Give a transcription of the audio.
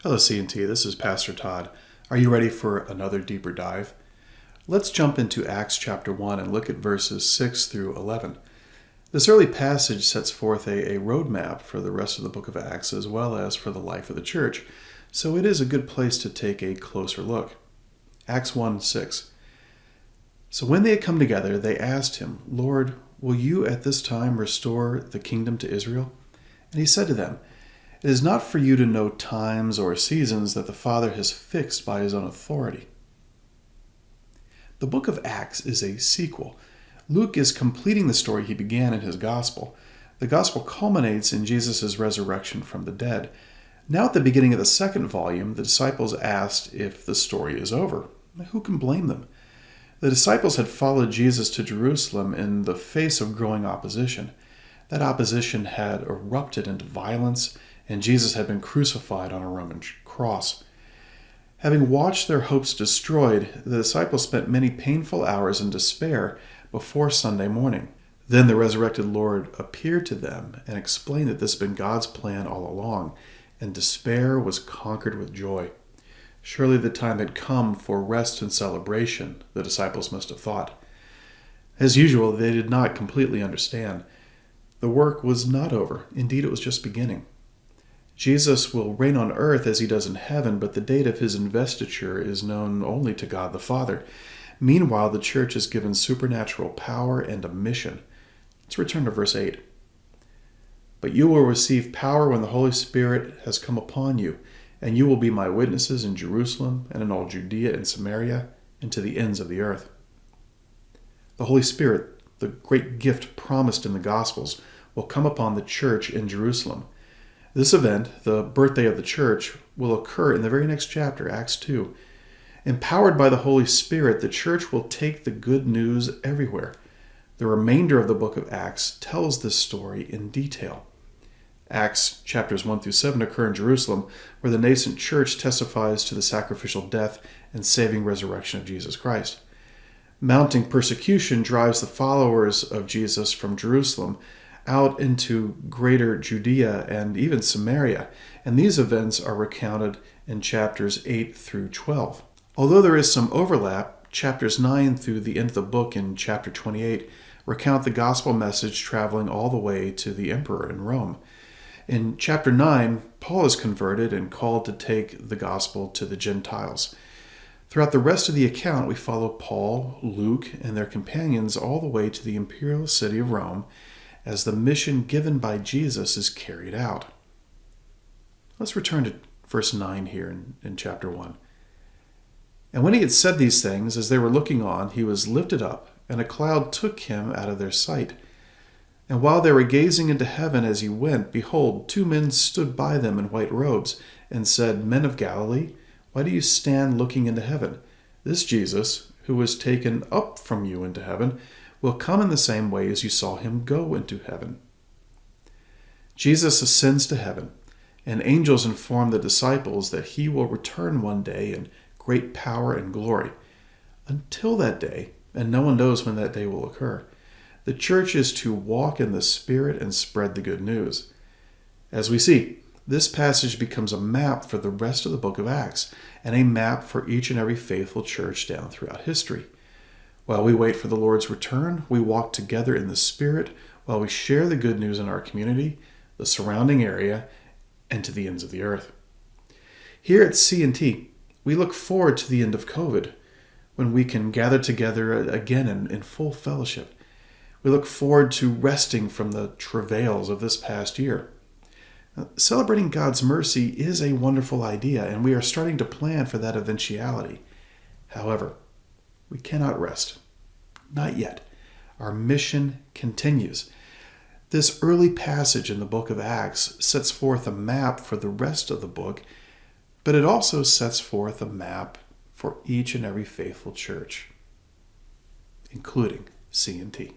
Hello, C&T. This is Pastor Todd. Are you ready for another deeper dive? Let's jump into Acts chapter 1 and look at verses 6 through 11. This early passage sets forth a roadmap for the rest of the book of Acts as well as for the life of the church, so it is a good place to take a closer look. Acts 1:6. So when they had come together, they asked him, Lord, will you at this time restore the kingdom to Israel? And he said to them, It is not for you to know times or seasons that the Father has fixed by his own authority. The book of Acts is a sequel. Luke is completing the story he began in his gospel. The gospel culminates in Jesus' resurrection from the dead. Now at the beginning of the second volume, the disciples asked if the story is over. Who can blame them? The disciples had followed Jesus to Jerusalem in the face of growing opposition. That opposition had erupted into violence, and Jesus had been crucified on a Roman cross. Having watched their hopes destroyed, the disciples spent many painful hours in despair before Sunday morning. Then the resurrected Lord appeared to them and explained that this had been God's plan all along, and despair was conquered with joy. Surely the time had come for rest and celebration, the disciples must have thought. As usual, they did not completely understand. The work was not over. Indeed, it was just beginning. Jesus will reign on earth as he does in heaven, but the date of his investiture is known only to God the Father. Meanwhile, the church is given supernatural power and a mission. Let's return to verse 8. But you will receive power when the Holy Spirit has come upon you, and you will be my witnesses in Jerusalem and in all Judea and Samaria and to the ends of the earth. The Holy Spirit, the great gift promised in the Gospels, will come upon the church in Jerusalem. This event, the birthday of the church, will occur in the very next chapter, Acts 2. Empowered by the Holy Spirit, the church will take the good news everywhere. The remainder of the book of Acts tells this story in detail. Acts chapters 1 through 7 occur in Jerusalem, where the nascent church testifies to the sacrificial death and saving resurrection of Jesus Christ. Mounting persecution drives the followers of Jesus from Jerusalem out into greater Judea and even Samaria, and these events are recounted in chapters 8 through 12. Although there is some overlap, chapters 9 through the end of the book in chapter 28 recount the gospel message traveling all the way to the emperor in Rome. In chapter 9, Paul is converted and called to take the gospel to the Gentiles. Throughout the rest of the account, we follow Paul, Luke, and their companions all the way to the imperial city of Rome as the mission given by Jesus is carried out. Let's return to verse 9 here in chapter 1. And when he had said these things, as they were looking on, he was lifted up, and a cloud took him out of their sight. And while they were gazing into heaven as he went, behold, two men stood by them in white robes, and said, Men of Galilee, why do you stand looking into heaven? This Jesus, who was taken up from you into heaven, will come in the same way as you saw him go into heaven. Jesus ascends to heaven, and angels inform the disciples that he will return one day in great power and glory. Until that day, and no one knows when that day will occur, the church is to walk in the Spirit and spread the good news. As we see, this passage becomes a map for the rest of the book of Acts, and a map for each and every faithful church down throughout history. While we wait for the Lord's return, we walk together in the Spirit while we share the good news in our community, the surrounding area, and to the ends of the earth. Here at C&T, we look forward to the end of COVID, when we can gather together again in full fellowship. We look forward to resting from the travails of this past year. Celebrating God's mercy is a wonderful idea, and we are starting to plan for that eventuality. However, we cannot rest. Not yet. Our mission continues. This early passage in the book of Acts sets forth a map for the rest of the book, but it also sets forth a map for each and every faithful church, including C&T.